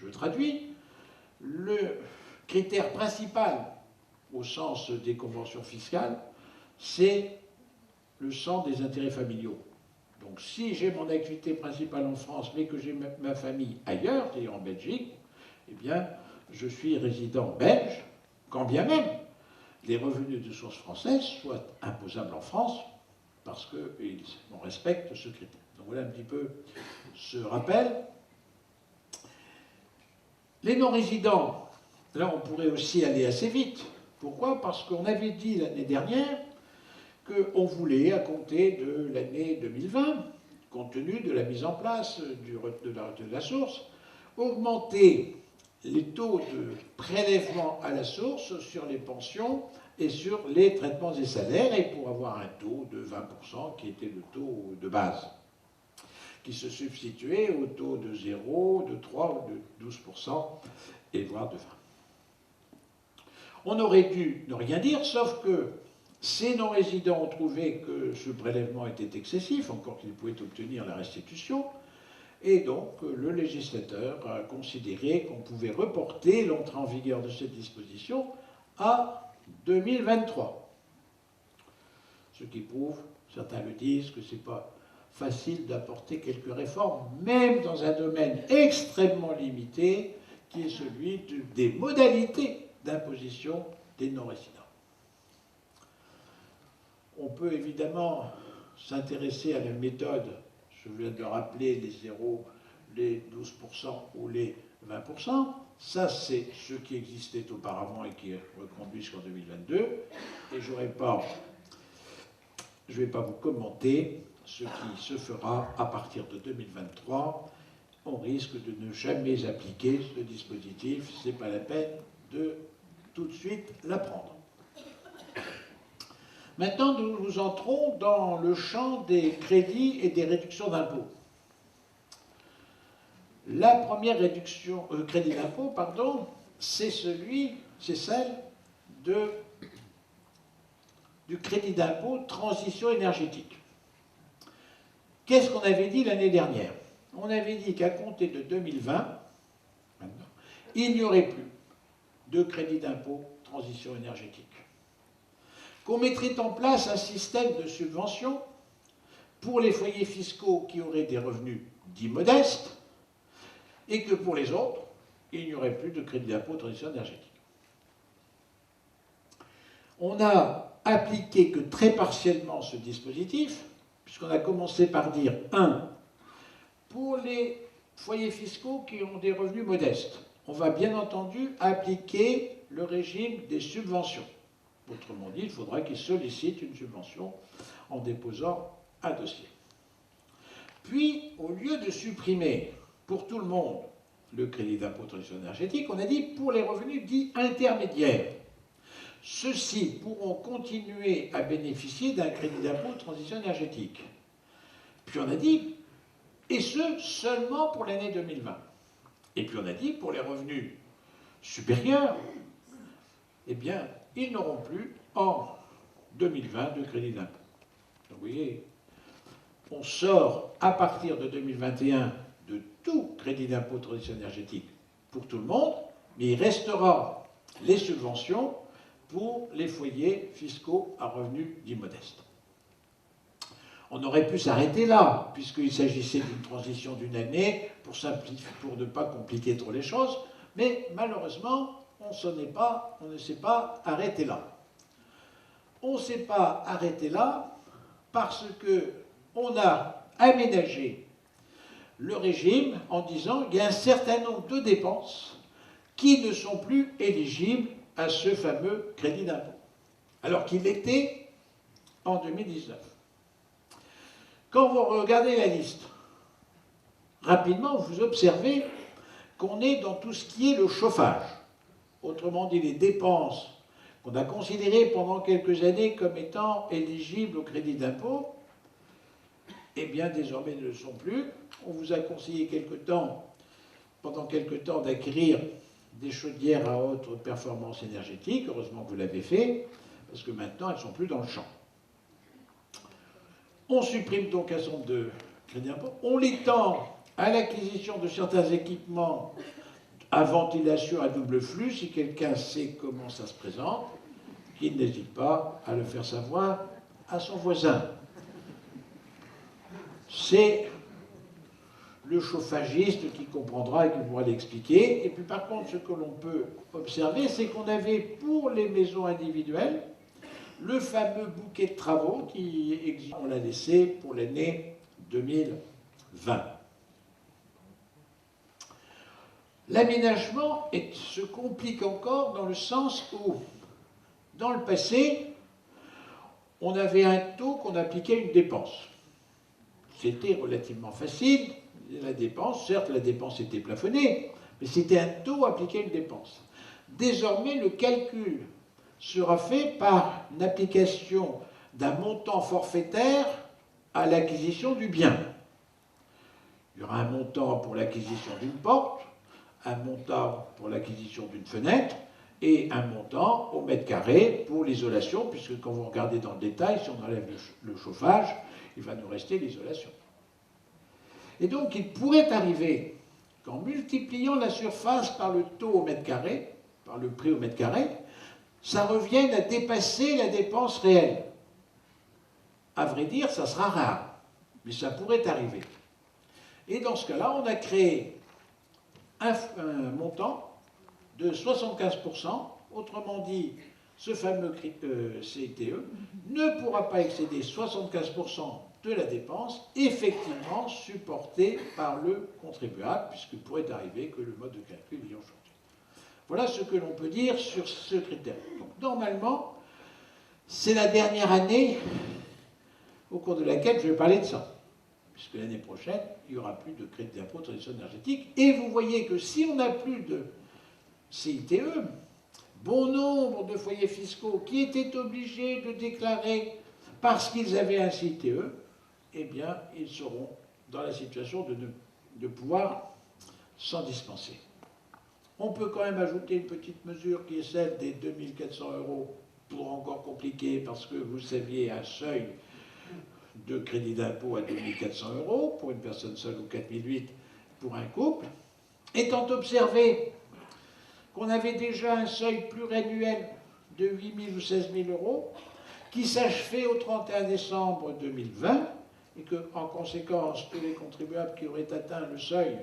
Je traduis. Le critère principal, au sens des conventions fiscales, c'est le sens des intérêts familiaux. Donc si j'ai mon activité principale en France, mais que j'ai ma famille ailleurs, c'est-à-dire en Belgique, eh bien, je suis résident belge, quand bien même les revenus de source française soient imposables en France, parce qu'on respecte ce critère. Donc voilà un petit peu ce rappel. Les non-résidents, là on pourrait aussi aller assez vite. Pourquoi? Parce qu'on avait dit l'année dernière qu'on voulait, à compter de l'année 2020, compte tenu de la mise en place de la source, augmenter les taux de prélèvement à la source sur les pensions et sur les traitements et salaires, et pour avoir un taux de 20% qui était le taux de base, qui se substituait au taux de 0, de 3 ou de 12%, et voire de 20%. On aurait dû ne rien dire, sauf que ces non-résidents ont trouvé que ce prélèvement était excessif, encore qu'ils pouvaient obtenir la restitution, et donc le législateur a considéré qu'on pouvait reporter l'entrée en vigueur de cette disposition à 2023. Ce qui prouve, certains le disent, que ce n'est pas facile d'apporter quelques réformes, même dans un domaine extrêmement limité, qui est celui des modalités d'imposition des non-résidents. On peut évidemment s'intéresser à la méthode, je viens de rappeler les 0, les 12% ou les 20%. Ça, c'est ce qui existait auparavant et qui est reconduit jusqu'en 2022. Et je ne vais pas vous commenter ce qui se fera à partir de 2023. On risque de ne jamais appliquer ce dispositif. Ce n'est pas la peine de tout de suite l'apprendre. Maintenant, nous entrons dans le champ des crédits et des réductions d'impôts. La première réduction, crédit d'impôt, pardon, c'est celle du crédit d'impôt transition énergétique. Qu'est-ce qu'on avait dit l'année dernière? On avait dit qu'à compter de 2020, maintenant, il n'y aurait plus de crédit d'impôt transition énergétique. Qu'on mettrait en place un système de subvention pour les foyers fiscaux qui auraient des revenus dits modestes, et que pour les autres, il n'y aurait plus de crédit d'impôt transition énergétique. On n'a appliqué que très partiellement ce dispositif, puisqu'on a commencé par dire 1. Pour les foyers fiscaux qui ont des revenus modestes, on va bien entendu appliquer le régime des subventions. Autrement dit, il faudra qu'ils sollicitent une subvention en déposant un dossier. Puis, au lieu de supprimer pour tout le monde le crédit d'impôt transition énergétique, on a dit pour les revenus dits intermédiaires. Ceux-ci pourront continuer à bénéficier d'un crédit d'impôt transition énergétique. Puis on a dit, et ce, seulement pour l'année 2020. Et puis on a dit, pour les revenus supérieurs, eh bien, ils n'auront plus en 2020 de crédit d'impôt. Donc vous voyez, on sort à partir de 2021 de tout crédit d'impôt transition énergétique pour tout le monde, mais il restera les subventions pour les foyers fiscaux à revenus dits modestes. On aurait pu s'arrêter là, puisqu'il s'agissait d'une transition d'une année pour ne pas compliquer trop les choses, mais malheureusement, on ne s'est pas arrêté là. On ne s'est pas arrêté là parce qu'on a aménagé le régime en disant qu'il y a un certain nombre de dépenses qui ne sont plus éligibles à ce fameux crédit d'impôt, alors qu'il l'était en 2019. Quand vous regardez la liste, rapidement, vous observez qu'on est dans tout ce qui est le chauffage. Autrement dit, les dépenses qu'on a considérées pendant quelques années comme étant éligibles au crédit d'impôt, eh bien, désormais ne le sont plus. On vous a conseillé pendant quelque temps, d'acquérir des chaudières à haute performance énergétique. Heureusement que vous l'avez fait, parce que maintenant, elles ne sont plus dans le champ. On supprime donc un certain nombre de crédits d'impôt. On l'étend à l'acquisition de certains équipements à ventilation à double flux, si quelqu'un sait comment ça se présente, qu'il n'hésite pas à le faire savoir à son voisin. C'est le chauffagiste qui comprendra et qui pourra l'expliquer. Et puis par contre, ce que l'on peut observer, c'est qu'on avait pour les maisons individuelles le fameux bouquet de travaux qui existe. On l'a laissé pour l'année 2020. L'aménagement se complique encore dans le sens où, dans le passé, on avait un taux qu'on appliquait à une dépense. C'était relativement facile. La dépense, certes, la dépense était plafonnée, mais c'était un taux appliqué à une dépense. Désormais, le calcul sera fait par une application d'un montant forfaitaire à l'acquisition du bien. Il y aura un montant pour l'acquisition d'une porte, un montant pour l'acquisition d'une fenêtre et un montant au mètre carré pour l'isolation, puisque quand vous regardez dans le détail, si on enlève le chauffage, il va nous rester l'isolation. Et donc, il pourrait arriver qu'en multipliant la surface par le taux au mètre carré, par le prix au mètre carré, ça revienne à dépasser la dépense réelle. À vrai dire, ça sera rare, mais ça pourrait arriver. Et dans ce cas-là, on a créé un montant de 75%, autrement dit, ce fameux CITE ne pourra pas excéder 75% de la dépense effectivement supportée par le contribuable, puisqu'il pourrait arriver que le mode de calcul ayant changé. Voilà ce que l'on peut dire sur ce critère. Donc, normalement, c'est la dernière année au cours de laquelle je vais parler de ça, puisque l'année prochaine, il n'y aura plus de crédit d'impôt de transition énergétique. Et vous voyez que si on n'a plus de CITE, bon nombre de foyers fiscaux qui étaient obligés de déclarer parce qu'ils avaient un CITE, eh bien, ils seront dans la situation de pouvoir s'en dispenser. On peut quand même ajouter une petite mesure qui est celle des 2400 €, pour encore compliquer, parce que vous saviez un seuil de crédit d'impôt à 2400 € pour une personne seule ou 4008 pour un couple, étant observé qu'on avait déjà un seuil pluriannuel de 8000 ou 16 000 € qui s'achevait au 31 décembre 2020 et que, en conséquence, tous les contribuables qui auraient atteint le seuil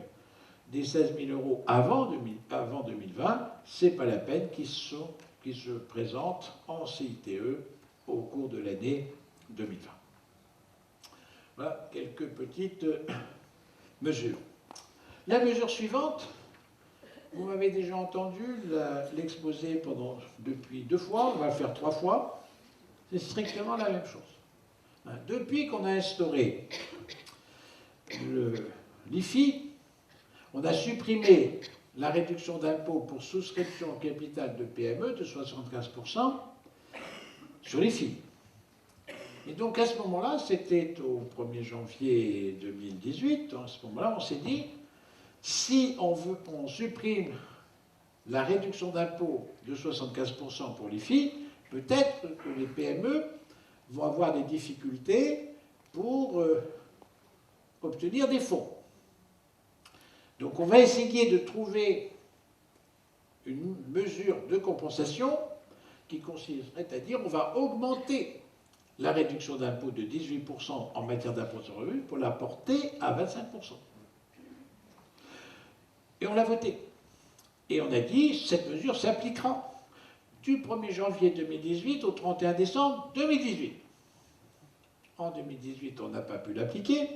des 16 000 € avant 2020, ce n'est pas la peine qu'ils se présentent en CITE au cours de l'année 2020. Voilà quelques petites mesures. La mesure suivante, vous m'avez déjà entendu l'exposer depuis 2 fois, on va le faire 3 fois, c'est strictement la même chose. Depuis qu'on a instauré l'IFI, on a supprimé la réduction d'impôt pour souscription au capital de PME de 75% sur l'IFI. Et donc à ce moment-là, c'était au 1er janvier 2018, à ce moment-là, on s'est dit, si on supprime la réduction d'impôt de 75% pour l'IFI, peut-être que les PME vont avoir des difficultés pour obtenir des fonds. Donc on va essayer de trouver une mesure de compensation qui consisterait à dire on va augmenter la réduction d'impôt de 18% en matière d'impôt sur le revenu pour la porter à 25%. Et on l'a voté. Et on a dit cette mesure s'appliquera du 1er janvier 2018 au 31 décembre 2018. En 2018, on n'a pas pu l'appliquer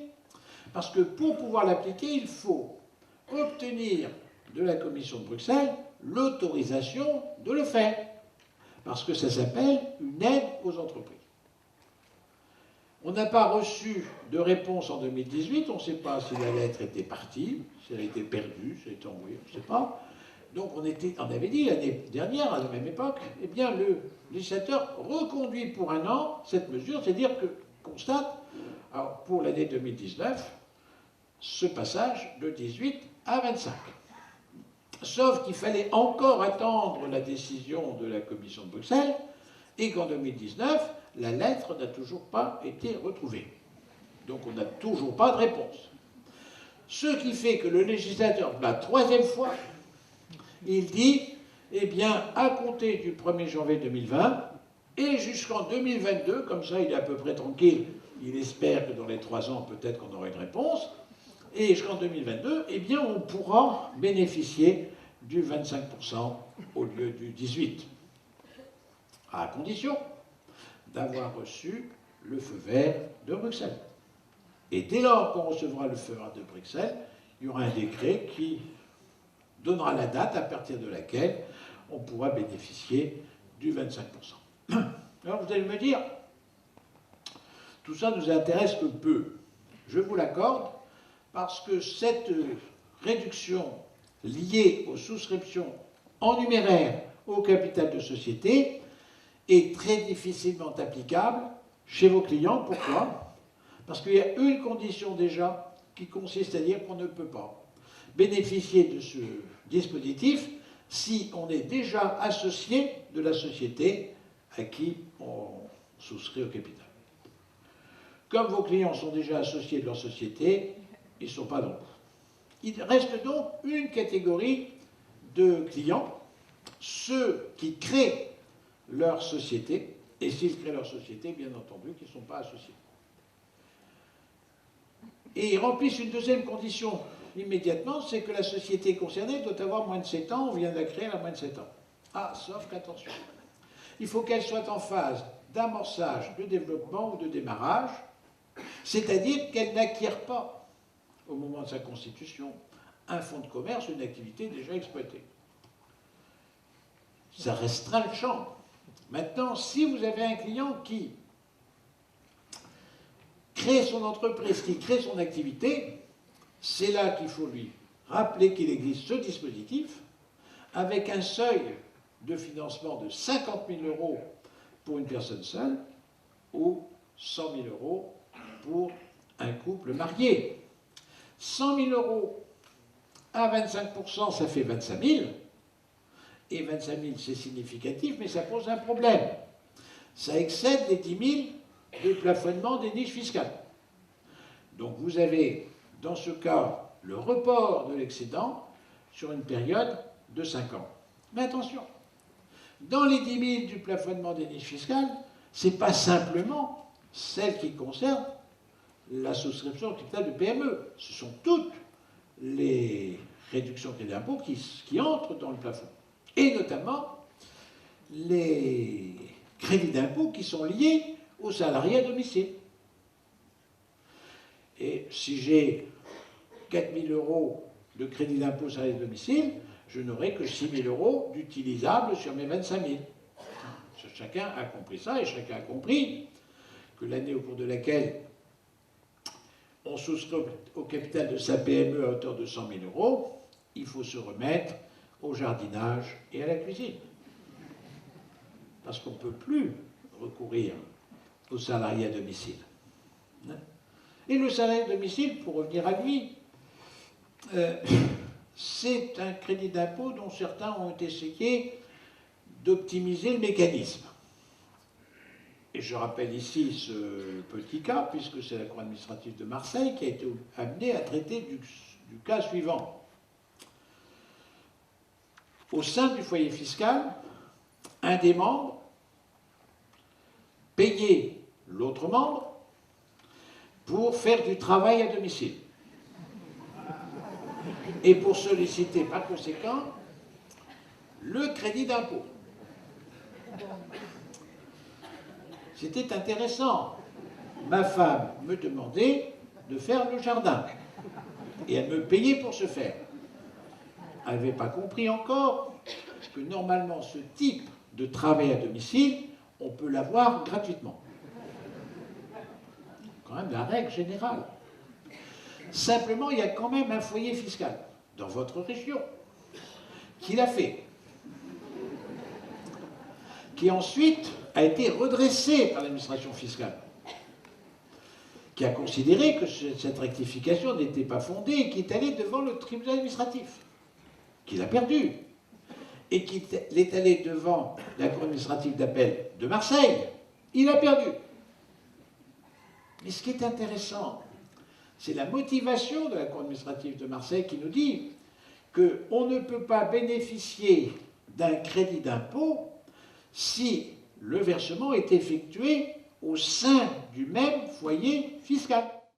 parce que pour pouvoir l'appliquer, il faut obtenir de la Commission de Bruxelles l'autorisation de le faire, parce que ça s'appelle une aide aux entreprises. On n'a pas reçu de réponse en 2018, on ne sait pas si la lettre était partie, si elle a été perdue, si elle a été envoyée, on ne sait pas. Donc on avait dit l'année dernière, à la même époque, eh bien le législateur reconduit pour 1 an cette mesure, c'est-à-dire que constate, alors pour l'année 2019, ce passage de 18 à 25. Sauf qu'il fallait encore attendre la décision de la Commission de Bruxelles et qu'en 2019, la lettre n'a toujours pas été retrouvée. Donc on n'a toujours pas de réponse. Ce qui fait que le législateur, la 3e fois, Il dit, eh bien, à compter du 1er janvier 2020 et jusqu'en 2022, comme ça il est à peu près tranquille, il espère que dans les 3 ans, peut-être qu'on aura une réponse, et jusqu'en 2022, eh bien, on pourra bénéficier du 25% au lieu du 18%, à condition d'avoir reçu le feu vert de Bruxelles. Et dès lors qu'on recevra le feu vert de Bruxelles, il y aura un décret qui donnera la date à partir de laquelle on pourra bénéficier du 25%. Alors vous allez me dire, tout ça nous intéresse que peu. Je vous l'accorde, parce que cette réduction liée aux souscriptions en numéraire au capital de société est très difficilement applicable chez vos clients. Pourquoi? Parce qu'il y a une condition déjà qui consiste à dire qu'on ne peut pas bénéficier de ce dispositif si on est déjà associé de la société à qui on souscrit au capital. Comme vos clients sont déjà associés de leur société, ils ne sont pas nombreux. Il reste donc une catégorie de clients, ceux qui créent leur société, et s'ils créent leur société, bien entendu, qui ne sont pas associés. Et ils remplissent une deuxième condition immédiatement, c'est que la société concernée doit avoir moins de 7 ans, on vient de la créer à moins de 7 ans. Ah, sauf qu'attention, il faut qu'elle soit en phase d'amorçage, de développement ou de démarrage, c'est-à-dire qu'elle n'acquiert pas, au moment de sa constitution, un fonds de commerce, une activité déjà exploitée. Ça restreint le champ. Maintenant, si vous avez un client qui crée son entreprise, qui crée son activité, c'est là qu'il faut lui rappeler qu'il existe ce dispositif, avec un seuil de financement de 50 000 € pour une personne seule, ou 100 000 € pour un couple marié. 100 000 € à 25%, ça fait 25 000. Et 25 000, c'est significatif, mais ça pose un problème. Ça excède les 10 000 de plafonnement des niches fiscales. Donc vous avez, dans ce cas, le report de l'excédent sur une période de 5 ans. Mais attention, dans les 10 000 du plafonnement des niches fiscales, ce n'est pas simplement celle qui concerne la souscription au capital de PME. Ce sont toutes les réductions de crédit d'impôt qui entrent dans le plafond. Et notamment les crédits d'impôt qui sont liés aux salariés à domicile. Et si j'ai 4 000 € de crédit d'impôt salarié à domicile, je n'aurai que 6 000 € d'utilisables sur mes 25 000. Chacun a compris ça, et chacun a compris que l'année au cours de laquelle on souscrit au capital de sa PME à hauteur de 100 000 €, il faut se remettre au jardinage et à la cuisine. Parce qu'on ne peut plus recourir aux salariés à domicile. Et le salarié à domicile, pour revenir à lui, c'est un crédit d'impôt dont certains ont essayé d'optimiser le mécanisme. Et je rappelle ici ce petit cas, puisque c'est la Cour administrative de Marseille qui a été amenée à traiter du cas suivant. Au sein du foyer fiscal, un des membres payait l'autre membre pour faire du travail à domicile. Et pour solliciter par conséquent le crédit d'impôt. C'était intéressant. Ma femme me demandait de faire le jardin. Et elle me payait pour ce faire. Elle n'avait pas compris encore que normalement ce type de travail à domicile, on peut l'avoir gratuitement. Quand même la règle générale. Simplement, il y a quand même un foyer fiscal dans votre région qui l'a fait, qui ensuite a été redressé par l'administration fiscale, qui a considéré que cette rectification n'était pas fondée et qui est allé devant le tribunal administratif, qu'il a perdu, et qui est allé devant la Cour administrative d'appel de Marseille, il a perdu. Mais ce qui est intéressant, c'est la motivation de la Cour administrative de Marseille qui nous dit qu'on ne peut pas bénéficier d'un crédit d'impôt si le versement est effectué au sein du même foyer fiscal.